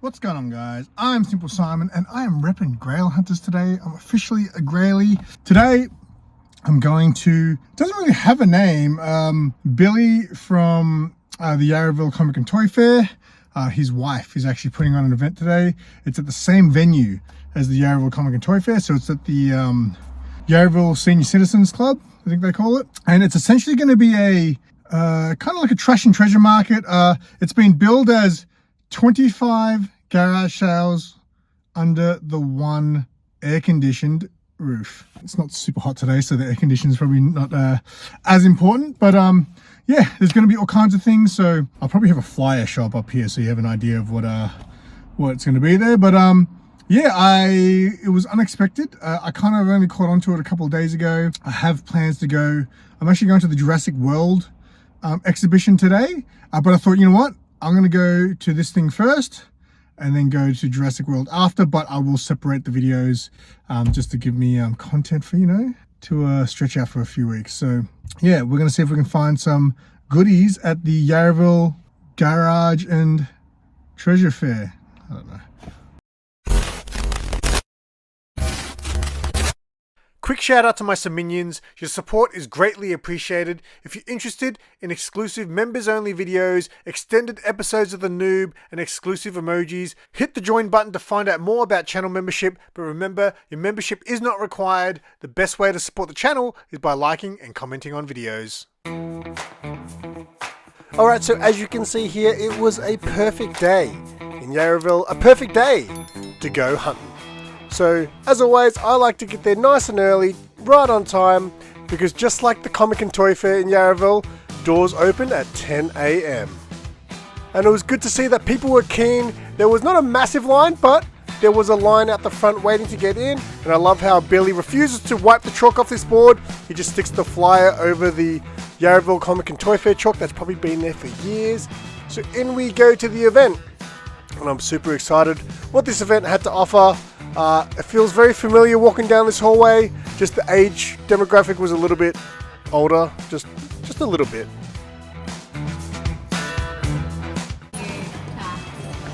What's going on, guys? I'm SimpleSimon and I am repping Grail Hunters today. I'm officially a Grailie. Today, I'm going to, doesn't really have a name, Billy from the Yarraville Comic Toy Fair. His wife is actually putting on an event today. It's at the same venue as the Yarraville Comic Toy Fair. So it's at the Yarraville Senior Citizens Club, I think they call it. And it's essentially going to be a kind of like a trash and treasure market. It's been billed as 25 garage sales under the one air-conditioned roof. It's not super hot today, so the air conditioning is probably not as important, but yeah, there's going to be all kinds of things. So I'll probably have a flyer show up here so you have an idea of what's going to be there. But yeah, it was unexpected. I kind of only caught onto it a couple of days ago. I have plans to go. I'm actually going to the Jurassic World exhibition today, but I thought, you know what, I'm going to go to this thing first and then go to Jurassic World after, but I will separate the videos just to give me content for, to stretch out for a few weeks. So yeah, we're going to see if we can find some goodies at the Yarraville Garage and Treasure Fair. I don't know. Quick shout out to my Minions. Your support is greatly appreciated. If you're interested in exclusive members only videos, extended episodes of The Noob, and exclusive emojis, hit the join button to find out more about channel membership. But remember, your membership is not required. The best way to support the channel is by liking and commenting on videos. Alright, so as you can see here, it was a perfect day in Yarraville, a perfect day to go hunting. So, as always, I like to get there nice and early, right on time, because just like the Comic and Toy Fair in Yarraville, doors open at 10 AM. And it was good to see that people were keen. There was not a massive line, but there was a line out the front waiting to get in. And I love how Billy refuses to wipe the chalk off this board. He just sticks the flyer over the Yarraville Comic and Toy Fair chalk that's probably been there for years. So in we go to the event. And I'm super excited what this event had to offer. It feels very familiar walking down this hallway. Just the age demographic was a little bit older, just a little bit.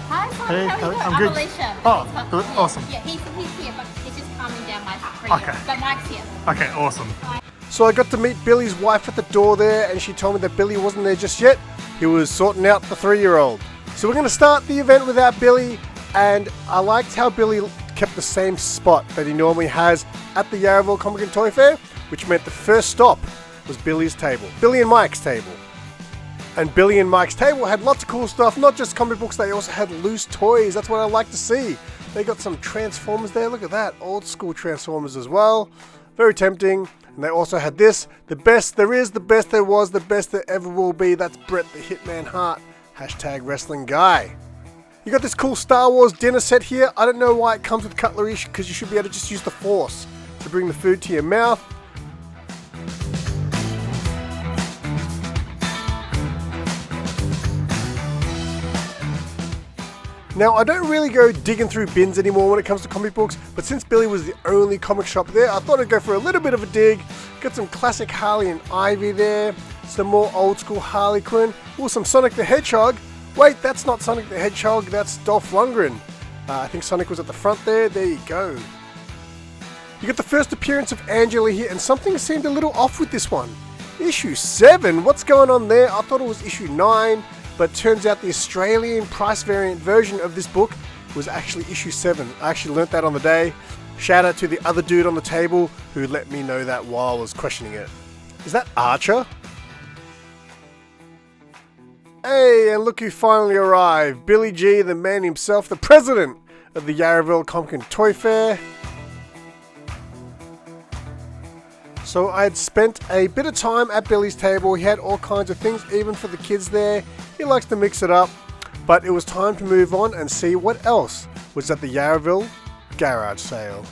Hi, Hey, how are you? I'm I'm good. Alicia. Oh, good. Awesome. Yeah, he's here, but he's just calming down my radio. Okay. But Mike's here. Okay, awesome. So I got to meet Billy's wife at the door there, and she told me that Billy wasn't there just yet. He was sorting out the 3-year-old. So we're going to start the event without Billy, and I liked how Billy kept the same spot that he normally has at the Yarraville Comic and Toy Fair, which meant the first stop was Billy's table. Billy and Mike's table. And Billy and Mike's table had lots of cool stuff, not just comic books, they also had loose toys. That's what I like to see. They got some Transformers there, look at that, old school Transformers as well. Very tempting. And they also had this, the best there is, the best there was, the best there ever will be. That's Bret the Hitman Hart, hashtag wrestling guy. You got this cool Star Wars dinner set here. I don't know why it comes with cutlery, because you should be able to just use the force to bring the food to your mouth. Now, I don't really go digging through bins anymore when it comes to comic books, but since Billy was the only comic shop there, I thought I'd go for a little bit of a dig. Got some classic Harley and Ivy there, some more old school Harley Quinn, some Sonic the Hedgehog. Wait, that's not Sonic the Hedgehog, that's Dolph Lundgren. I think Sonic was at the front there. There you go. You got the first appearance of Angela here, and something seemed a little off with this one. Issue 7, what's going on there? I thought it was issue 9, but turns out the Australian price variant version of this book was actually issue 7. I actually learnt that on the day. Shout out to the other dude on the table who let me know that while I was questioning it. Is that Archer? Hey, and look who finally arrived. Billy G, the man himself, the president of the Yarraville Comic and Toy Fair. So I had spent a bit of time at Billy's table. He had all kinds of things, even for the kids there. He likes to mix it up. But it was time to move on and see what else was at the Yarraville garage sale.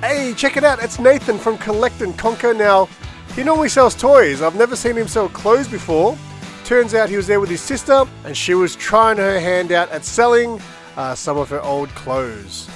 Hey, check it out, it's Nathan from Collect and Conquer. Now, he normally sells toys. I've never seen him sell clothes before. Turns out he was there with his sister, and she was trying her hand out at selling some of her old clothes.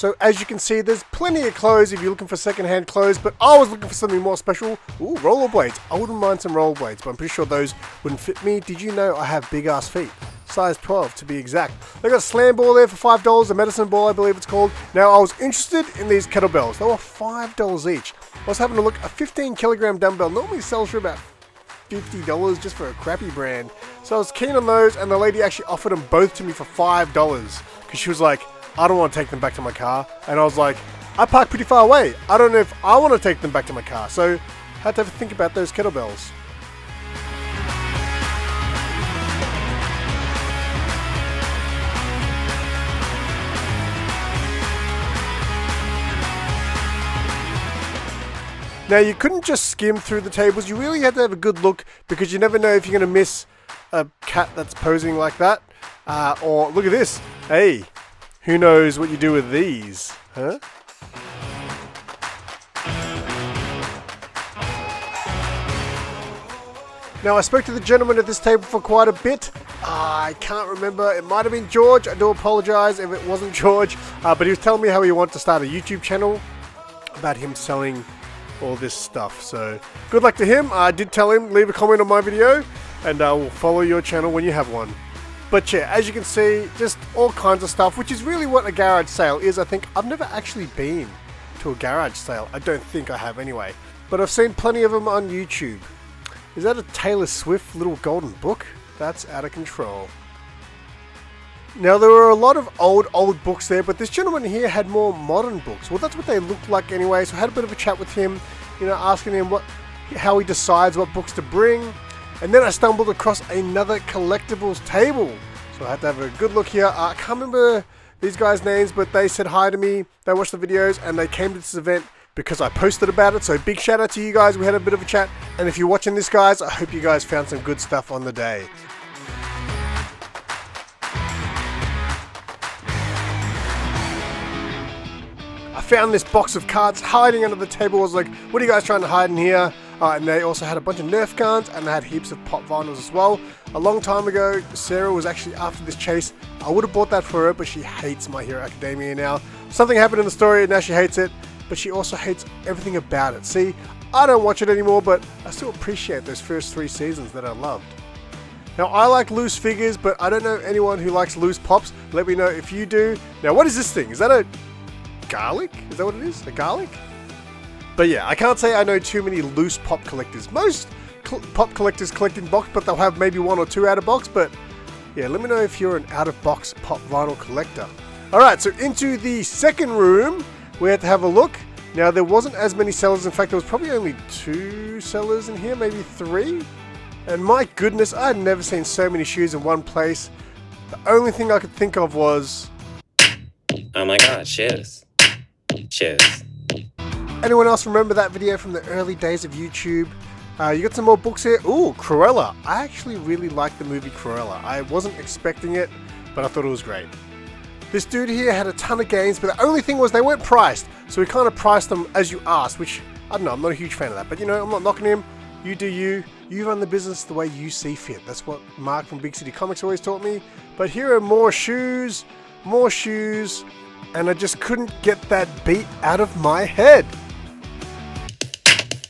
So as you can see, there's plenty of clothes if you're looking for secondhand clothes, but I was looking for something more special. Ooh, rollerblades. I wouldn't mind some rollerblades, but I'm pretty sure those wouldn't fit me. Did you know I have big ass feet? Size 12 to be exact. They got a slam ball there for $5, a medicine ball I believe it's called. Now I was interested in these kettlebells. They were $5 each. I was having a look. A 15 kilogram dumbbell normally sells for about $50 just for a crappy brand. So I was keen on those, and the lady actually offered them both to me for $5 because she was like, I don't want to take them back to my car. And I was like, I park pretty far away. I don't know if I want to take them back to my car. So I had to have a think about those kettlebells. Now you couldn't just skim through the tables, you really had to have a good look because you never know if you're going to miss a cat that's posing like that. Or look at this, hey, who knows what you do with these, huh? Now I spoke to the gentleman at this table for quite a bit. I can't remember, it might have been George, I do apologise if it wasn't George. But he was telling me how he wanted to start a YouTube channel about him selling all this stuff, so good luck to him. I did tell him leave a comment on my video and I will follow your channel when you have one. But yeah, as you can see, just all kinds of stuff, which is really what a garage sale is. I think I've never actually been to a garage sale. I don't think I have anyway, but I've seen plenty of them on YouTube. Is that a Taylor Swift little golden book? That's out of control. Now there were a lot of old books there, but this gentleman here had more modern books. Well, that's what they looked like anyway, so I had a bit of a chat with him, you know, asking him how he decides what books to bring. And then I stumbled across another collectibles table. So I had to have a good look here. I can't remember these guys' names, but they said hi to me, they watched the videos, and they came to this event because I posted about it. So big shout out to you guys, we had a bit of a chat. And if you're watching this, guys, I hope you guys found some good stuff on the day. I found this box of cards hiding under the table. I was like, what are you guys trying to hide in here? And they also had a bunch of Nerf guns, and they had heaps of pop vinyls as well. A long time ago, Sarah was actually after this chase. I would have bought that for her, but she hates My Hero Academia now. Something happened in the story, and now she hates it, but she also hates everything about it. See, I don't watch it anymore, but I still appreciate those first 3 seasons that I loved. Now, I like loose figures, but I don't know anyone who likes loose pops. Let me know if you do. Now, what is this thing? Is that a garlic? Is that what it is? A garlic? But yeah, I can't say I know too many loose pop collectors. Most pop collectors collect in box, but they'll have maybe 1 or 2 out of box. But yeah, let me know if you're an out of box pop vinyl collector. Alright, so into the second room, we had to have a look. Now, there wasn't as many sellers. In fact, there was probably only 2 sellers in here, maybe 3. And my goodness, I had never seen so many shoes in one place. The only thing I could think of was, oh my god, shoes. Shoes. Anyone else remember that video from the early days of YouTube? You got some more books here. Ooh, Cruella. I actually really like the movie Cruella. I wasn't expecting it, but I thought it was great. This dude here had a ton of games, but the only thing was they weren't priced. So we kind of priced them as you asked, which, I don't know, I'm not a huge fan of that. But you know, I'm not knocking him. You do you. You run the business the way you see fit. That's what Mark from Big City Comics always taught me. But here are more shoes, and I just couldn't get that beat out of my head.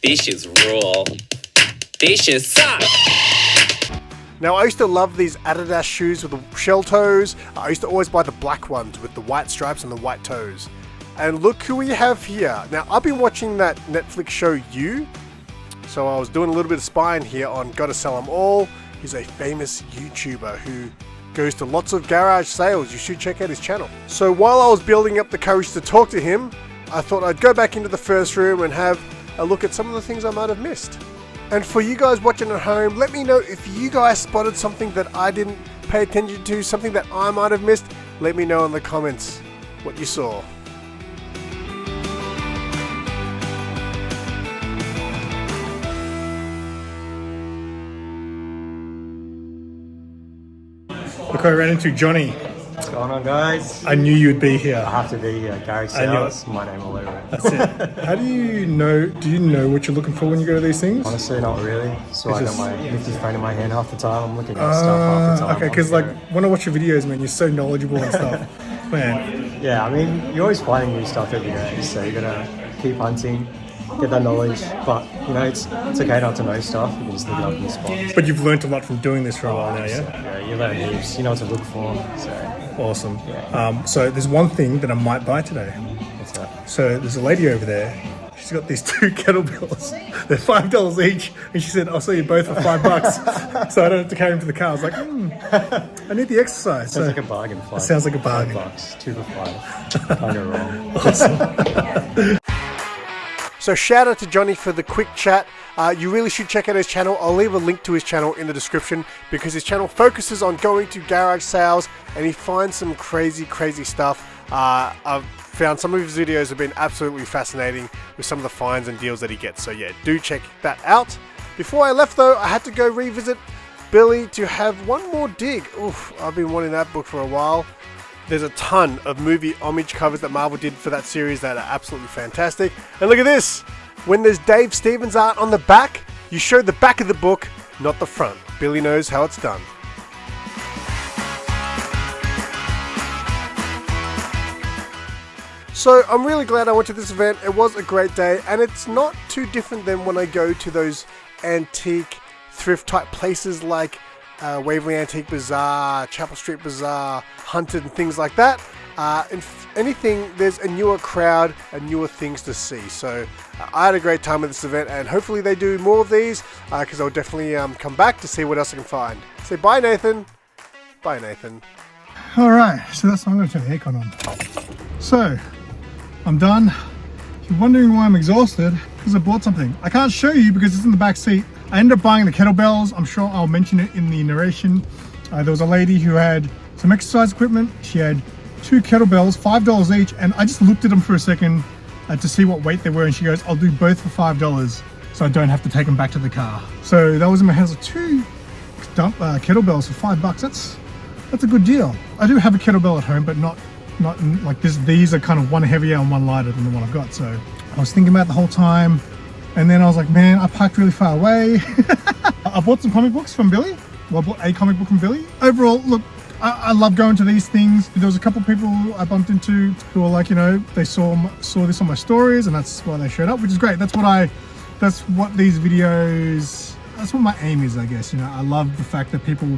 These shoes rule. These shoes suck. Now, I used to love these Adidas shoes with the shell toes. I used to always buy the black ones with the white stripes and the white toes. And look who we have here. Now, I've been watching that Netflix show You. So I was doing a little bit of spying here on Gotta Sell 'Em All. He's a famous YouTuber who goes to lots of garage sales. You should check out his channel. So while I was building up the courage to talk to him, I thought I'd go back into the first room and have a look at some of the things I might have missed. And for you guys watching at home, let me know if you guys spotted something that I didn't pay attention to, something that I might have missed. Let me know in the comments what you saw. Look, I ran into Johnny. What's going on, guys? I knew you'd be here. I have to be here. Gary Sales, my name all over it. That's it. How do you know what you're looking for when you go to these things? Honestly, not really. So It's I just- got my nifty phone in my hand half the time. I'm looking at stuff half the time. Okay, because like when I watch your videos, man, you're so knowledgeable and stuff. Man, Yeah, I mean, you're always finding new stuff every day, so you gotta keep hunting, get that knowledge. But you know, it's okay not to know stuff. You can just look it up in the spot. But you've learned a lot from doing this for a while now, So, yeah? yeah, you learn heaps. You know what to look for. So Awesome. Yeah. So there's one thing that I might buy today. what's that? So there's a lady over there. She's got these 2 kettlebells. They're $5 each, and she said, "I'll sell you both for $5, so I don't have to carry them to the car." I was like, I need the exercise. Sounds So like a bargain. sounds like a bargain. $5, 2 for $5. Can't go wrong. So shout out to Johnny for the quick chat. You really should check out his channel. I'll leave a link to his channel in the description because his channel focuses on going to garage sales and he finds some crazy stuff. I've found some of his videos have been absolutely fascinating with some of the finds and deals that he gets. So yeah, do check that out. Before I left though, I had to go revisit Billy to have one more dig. Oof, I've been wanting that book for a while. There's a ton of movie homage covers that Marvel did for that series that are absolutely fantastic. And look at this! When there's Dave Stevens art on the back, you show the back of the book, not the front. Billy knows how it's done. So I'm really glad I went to this event. It was a great day and it's not too different than when I go to those antique thrift type places like Waverley Antique Bazaar, Chapel Street Bazaar, Hunted and things like that. If anything, there's a newer crowd and newer things to see. So I had a great time at this event and hopefully they do more of these because I'll definitely come back to see what else I can find. Say bye Nathan. Bye Nathan. All right, so that's I'm going to turn the aircon on. So I'm done. If you're wondering why I'm exhausted, because I bought something. I can't show you because it's in the back seat. I ended up buying the kettlebells. I'm sure I'll mention it in the narration. There was a lady who had some exercise equipment. She had 2 kettlebells, $5 each, and I just looked at them for a second to see what weight they were, and she goes, "I'll do both for $5 so I don't have to take them back to the car." So that was in my hands. 2 kettlebells for $5. That's a good deal. I do have a kettlebell at home, but not like this. These are kind of one heavier and one lighter than the one I've got. So I was thinking about it the whole time, and then I was like, man, I parked really far away. I bought some comic books from Billy. Well, I bought a comic book from Billy. Overall, look, I love going to these things. There was a couple of people I bumped into who were like, you know, they saw this on my stories, and that's why they showed up, which is great. That's what these videos. That's what my aim is, I guess. You know, I love the fact that people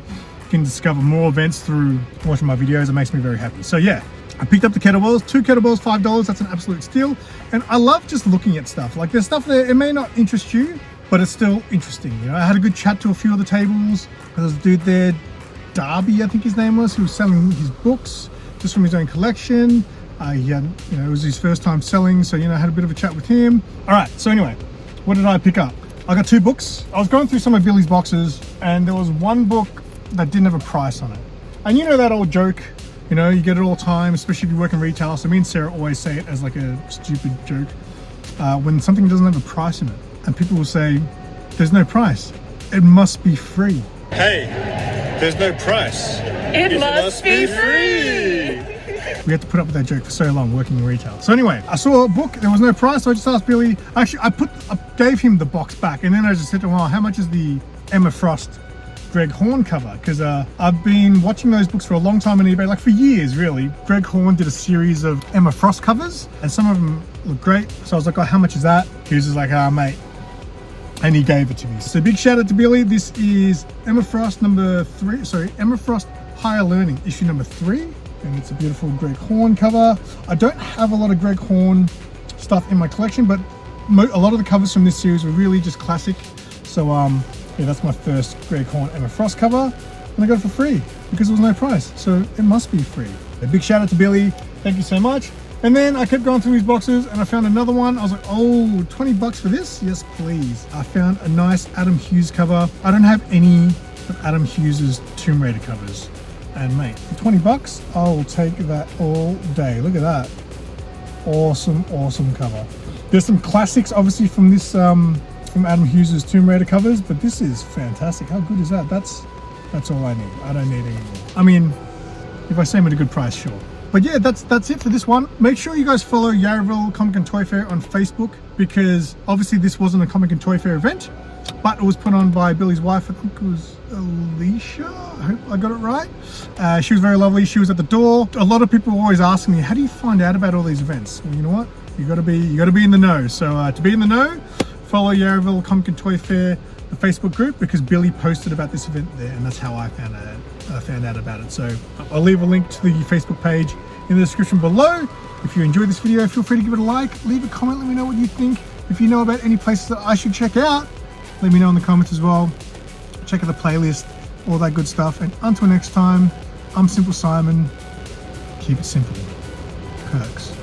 can discover more events through watching my videos. It makes me very happy. So yeah, I picked up the kettlebells, 2 kettlebells, $5. That's an absolute steal. And I love just looking at stuff. Like there's stuff there, it may not interest you, but it's still interesting. You know, I had a good chat to a few of the tables. There was a dude there, Darby, I think his name was, who was selling his books just from his own collection. He had, you know, it was his first time selling, so, you know, I had a bit of a chat with him. All right, so anyway, what did I pick up? I got 2 books. I was going through some of Billy's boxes, and there was one book that didn't have a price on it. And you know that old joke, you know, you get it all the time, especially if you work in retail. So me and Sarah always say it as like a stupid joke. When something doesn't have a price in it, and people will say, "There's no price. It must be free." Hey, there's no price. It must be free. We had to put up with that joke for so long working in retail. So anyway, I saw a book, there was no price, so I just asked Billy. Actually, I gave him the box back, and then I just said to him, "Oh, how much is the Emma Frost Greg Horn cover?" Because I've been watching those books for a long time on eBay, like for years really. Greg Horn did a series of Emma Frost covers, and some of them look great. So I was like, "Oh, how much is that?" He was just like, "Ah, mate." And he gave it to me. So big shout out to Billy. This is Emma Frost Emma Frost Higher Learning, issue number 3. And it's a beautiful Greg Horn cover. I don't have a lot of Greg Horn stuff in my collection, but a lot of the covers from this series were really just classic. So yeah, that's my first Greg Horn Emma Frost cover, and I got it for free because there was no price, so it must be free. A big shout out to Billy, thank you so much. And then I kept going through his boxes and I found another one. I was like, oh, $20 for this? Yes, please. I found a nice Adam Hughes cover. I don't have any of Adam Hughes's Tomb Raider covers. And mate, for $20, I'll take that all day. Look at that. Awesome, awesome cover. There's some classics obviously from this, from Adam Hughes's Tomb Raider covers, but this is fantastic. How good is that? That's all I need. I don't need any more. I mean, if I see them at a good price, sure. But yeah, that's it for this one. Make sure you guys follow Yarraville Comic and Toy Fair on Facebook, because obviously this wasn't a Comic and Toy Fair event. but it was put on by Billy's wife. I think it was Alicia. I hope I got it right. She was very lovely. She was at the door. A lot of people were always asking me, how do you find out about all these events? Well, you know what? You gotta be in the know. So to be in the know, follow Yarraville Comic Toy Fair, the Facebook group, because Billy posted about this event there, and that's how I found out about it. So I'll leave a link to the Facebook page in the description below. If you enjoyed this video, feel free to give it a like, leave a comment, let me know what you think. If you know about any places that I should check out, let me know in the comments as well. Check out the playlist, all that good stuff. And until next time, I'm SimpleSimon. Keep it simple. Perks.